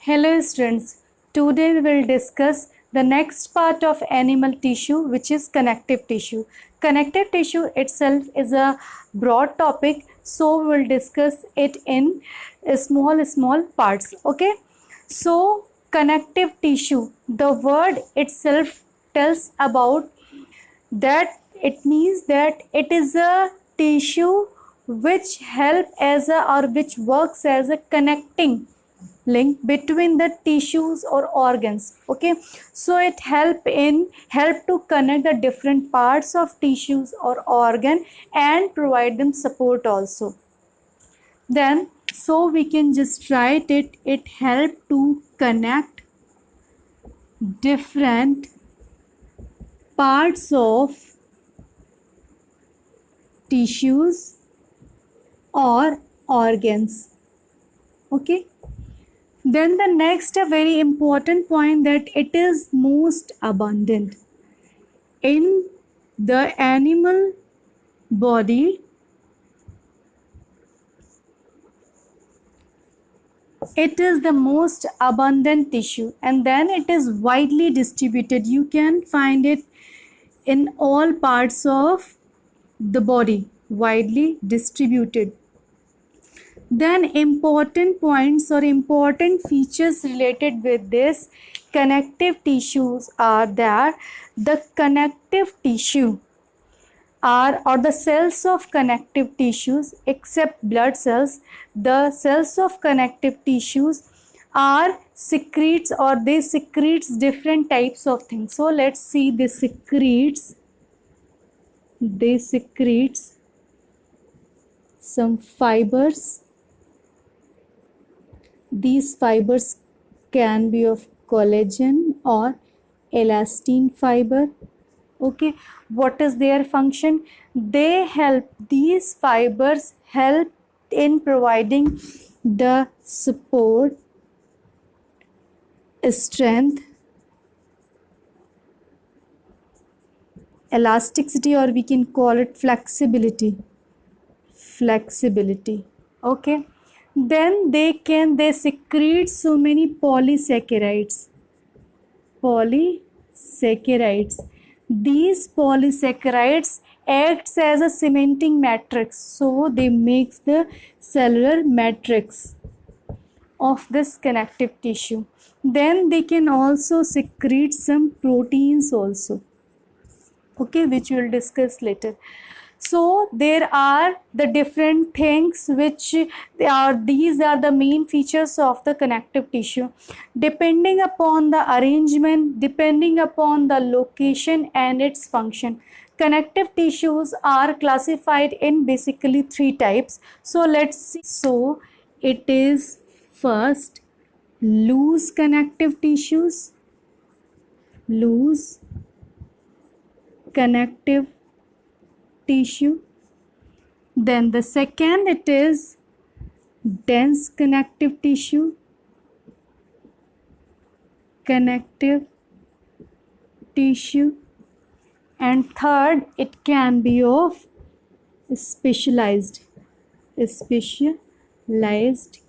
Hello students, today we will discuss the next part of animal tissue, which is connective tissue. Connective tissue itself is a broad topic, so we will discuss it in small parts. Okay, so connective tissue, the word itself tells about that it means that it is a tissue which help as a or which works as a connecting link between the tissues or organs. Okay, so it help to connect the different parts of tissues or organ and provide them support also. Then so we can just write it help to connect different parts of tissues or organs. Okay, then the next a very important point that it is most abundant in the animal body. It is the most abundant tissue and then it is widely distributed. You can find it in all parts of the body, widely distributed. Then important points or important features related with this connective tissues are that the connective tissue are or the cells of connective tissues, except blood cells, the cells of connective tissues are secretes or they secretes different types of things. So let's see, they secretes some fibers. These fibers can be of collagen or elastin fiber. Okay, what is their function? These fibers help in providing the support, strength, elasticity, or we can call it flexibility. Okay, then they secrete so many polysaccharides. These polysaccharides acts as a cementing matrix, so they makes the cellular matrix of this connective tissue. Then they can also secrete some proteins also, okay, which we will discuss later. So there are the different things which these are the main features of the connective tissue. Depending upon the arrangement, depending upon the location and its function, connective tissues are classified in basically 3 types. So let's see. So it is first loose connective tissues, loose connective tissue. Then the second, it is dense connective tissue, and third, it can be of specialized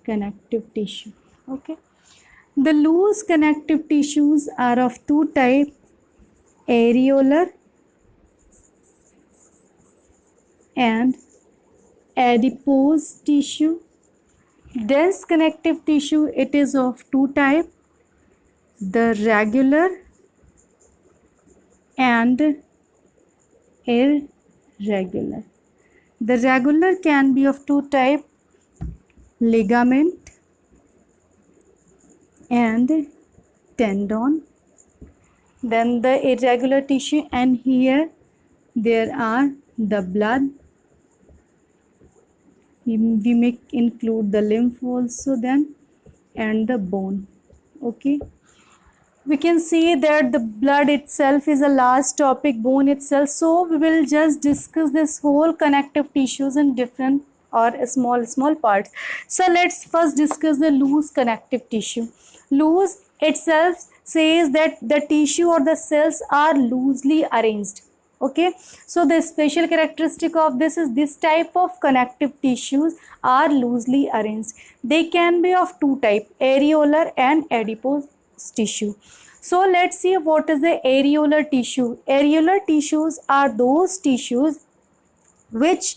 connective tissue. Okay, the loose connective tissues are of 2 types: areolar and adipose tissue. Dense connective tissue, it is of 2 types: the regular and irregular. The regular can be of 2 types: ligament and tendon. Then the irregular tissue, and here there are the blood. We may include the lymph also then, and the bone. Okay, we can see that the blood itself is a last topic, bone itself. So we will just discuss this whole connective tissues in different or small parts. So let's first discuss the loose connective tissue. Loose itself says that the tissue or the cells are loosely arranged. Okay, so the special characteristic of this type of connective tissues are loosely arranged. They can be of two type, areolar and adipose tissue. So let's see what is the areolar tissue. Areolar tissues are those tissues which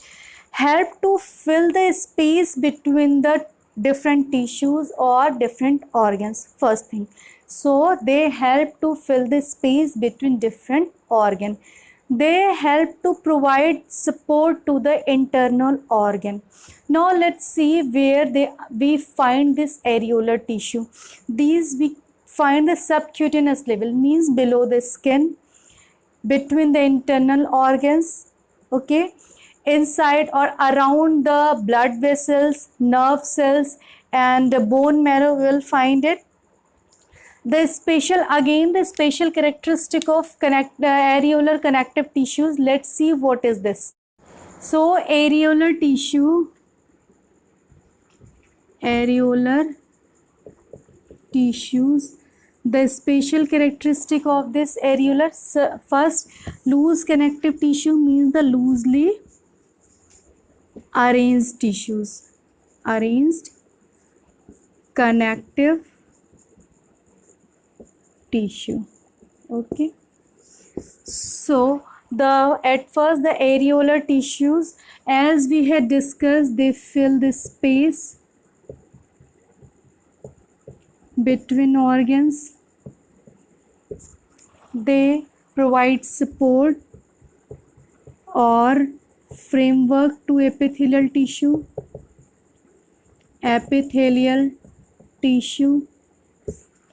help to fill the space between the different tissues or different organs. First thing, so they help to fill the space between different organ. They help to provide support to the internal organ. Now let's see where we find this areolar tissue. These we find the subcutaneous level, means below the skin, between the internal organs, okay, inside or around the blood vessels, nerve cells, and the bone marrow will find it. The special characteristic of areolar connective tissues, let's see what is this. So areolar tissues, the special characteristic of this areolar, first, loose connective tissue means the loosely arranged tissues, arranged connective tissue. Okay, so at first the areolar tissues, as we had discussed, they fill the space between organs. They provide support or framework to epithelial tissue,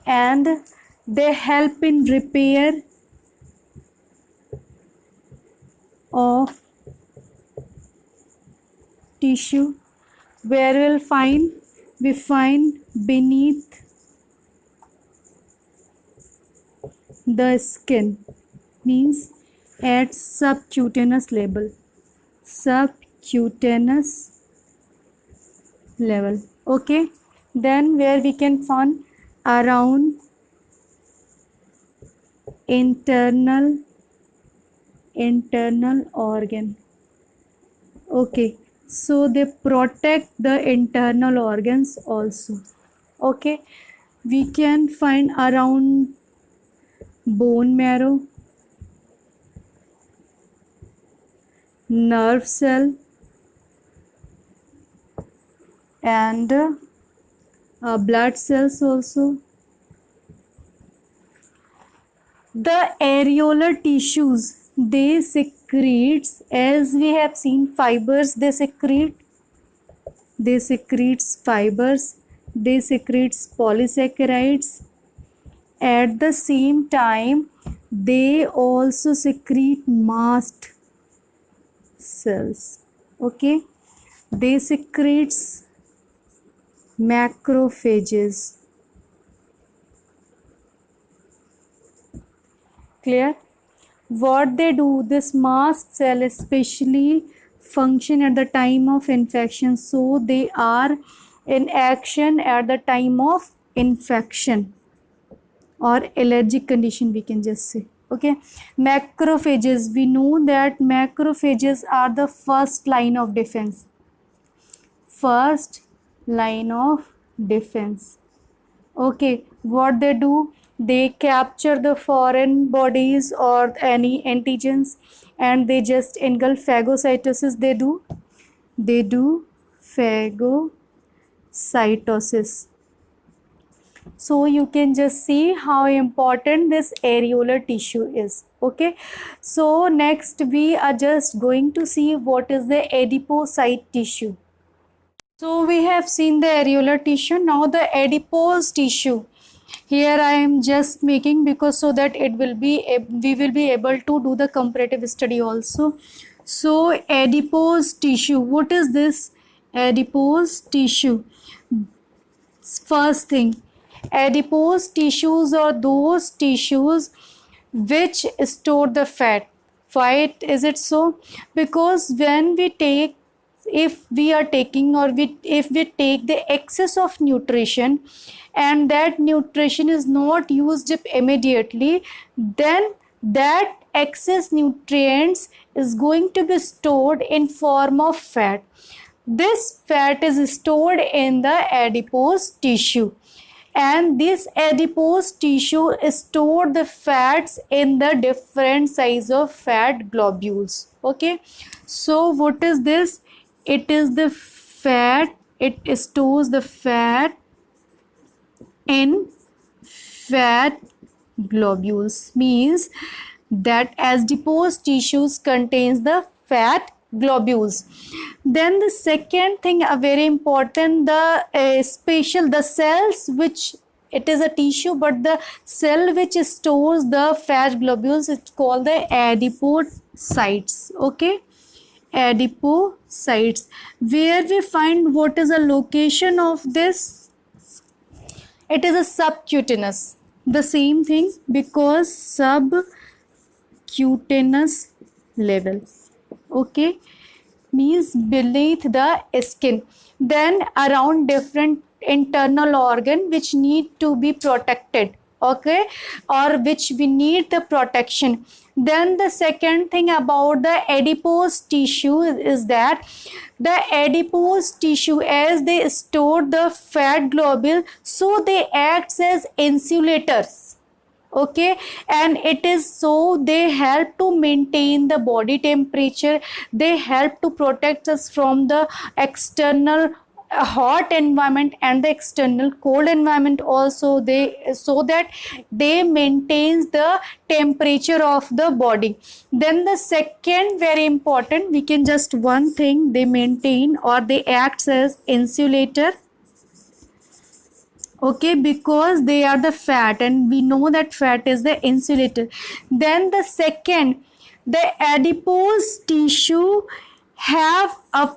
and they help in repair of tissue, where we find beneath the skin, means at subcutaneous level. Okay, then where we can find around internal organ. Okay, so they protect the internal organs also. Okay, we can find around bone marrow, nerve cell, and blood cells also. The areolar tissues, they secretes, as we have seen, fibers. They secretes fibers, they secretes polysaccharides. At the same time, they also secrete mast cells. Okay, they secretes macrophages. Clear? What they do, this mast cell especially function at the time of infection, so they are in action at the time of infection or allergic condition, we can just say. Okay, macrophages, we know that macrophages are the first line of defense. Okay, what they do, they capture the foreign bodies or any antigens, and they just engulf phagocytosis. They do phagocytosis. So you can just see how important this areolar tissue is. Okay, so next we are just going to see what is the adipocyte tissue. So we have seen the areolar tissue. Now the adipose tissue, here I am just making because so that we will be able to do the comparative study also. So adipose tissue, what is this adipose tissue? First thing, adipose tissues are those tissues which store the fat. Why is it so? Because when we take, if we take the excess of nutrition and that nutrition is not used up immediately, then that excess nutrients is going to be stored in form of fat. This fat is stored in the adipose tissue, and this adipose tissue store the fats in the different size of fat globules. Okay, so what is this? It is the fat. It stores the fat in fat globules, means that adipose tissues contains the fat globules. Then the second thing, a very important, the cells which, it is a tissue, but the cell which stores the fat globules is called the adipocytes. Okay, adipocytes. Where we find, what is the location of this? It is a subcutaneous. The same thing, because subcutaneous level. Okay, means beneath the skin. Then around different internal organ which need to be protected. Okay, or which we need the protection. Then the second thing about the adipose tissue is that the adipose tissue, as they store the fat globule, so they act as insulators. Okay, and it is so they help to maintain the body temperature. They help to protect us from the external hot environment and the external cold environment also. They, so that they maintains the temperature of the body. Then the second very important, we can just one thing, they maintain or they act as insulator. Okay, because they are the fat, and we know that fat is the insulator. Then the second, the adipose tissue have a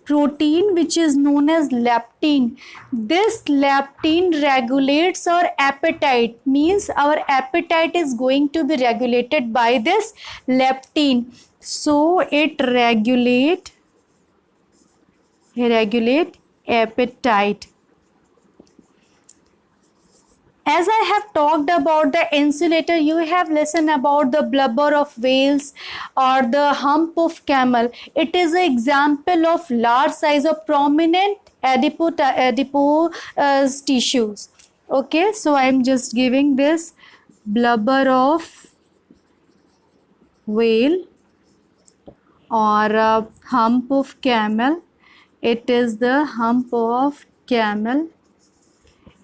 protein which is known as leptin. This leptin regulates our appetite, means our appetite is going to be regulated by this leptin. So it regulate appetite. As I have talked about the insulator, you have listened about the blubber of whales or the hump of camel. It is an example of large size of prominent adipose tissues. Okay, so I am just giving this blubber of whale or hump of camel. It is the hump of camel.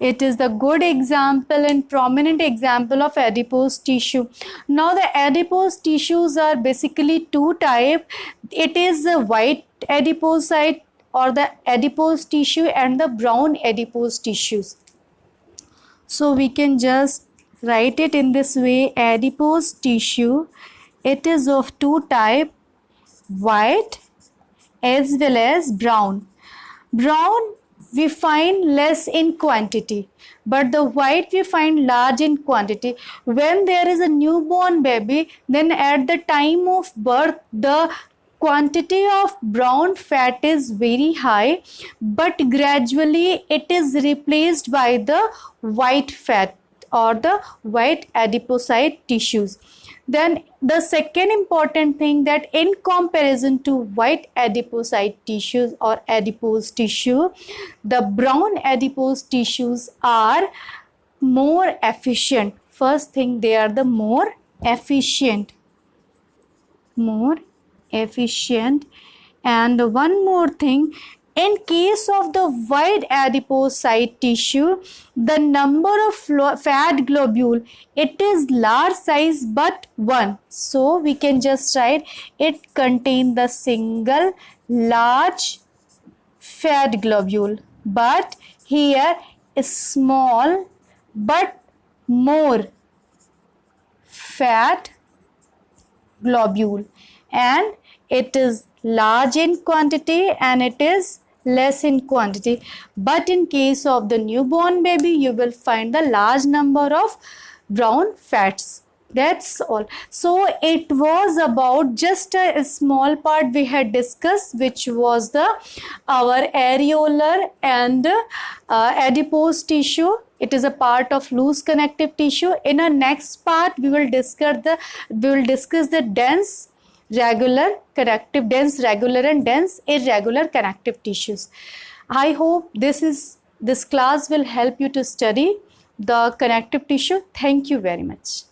It is the good example and prominent example of adipose tissue. Now the adipose tissues are basically two types. It is the white adipocyte or the adipose tissue and the brown adipose tissues. So we can just write it in this way: adipose tissue. It is of two types, white as well as brown. Brown we find less in quantity, but the white we find large in quantity. When there is a newborn baby, then at the time of birth, the quantity of brown fat is very high, but gradually it is replaced by the white fat or the white adipocyte tissues. Then the second important thing, that in comparison to white adipocyte tissues or adipose tissue, the brown adipose tissues are more efficient. First thing, they are the more efficient. And one more thing, in case of the white adipocyte tissue, the number of fat globule, it is large size but one. So we can just write it contains the single large fat globule. But here is small but more fat globule, and it is large in quantity and it is less in quantity. But in case of the newborn baby, you will find the large number of brown fats. That's all. So it was about just a small part we had discussed, which was the our areolar and adipose tissue. It is a part of loose connective tissue. In our next part, we will discuss the dense, regular, and dense, irregular connective tissues. I hope this class will help you to study the connective tissue. Thank you very much.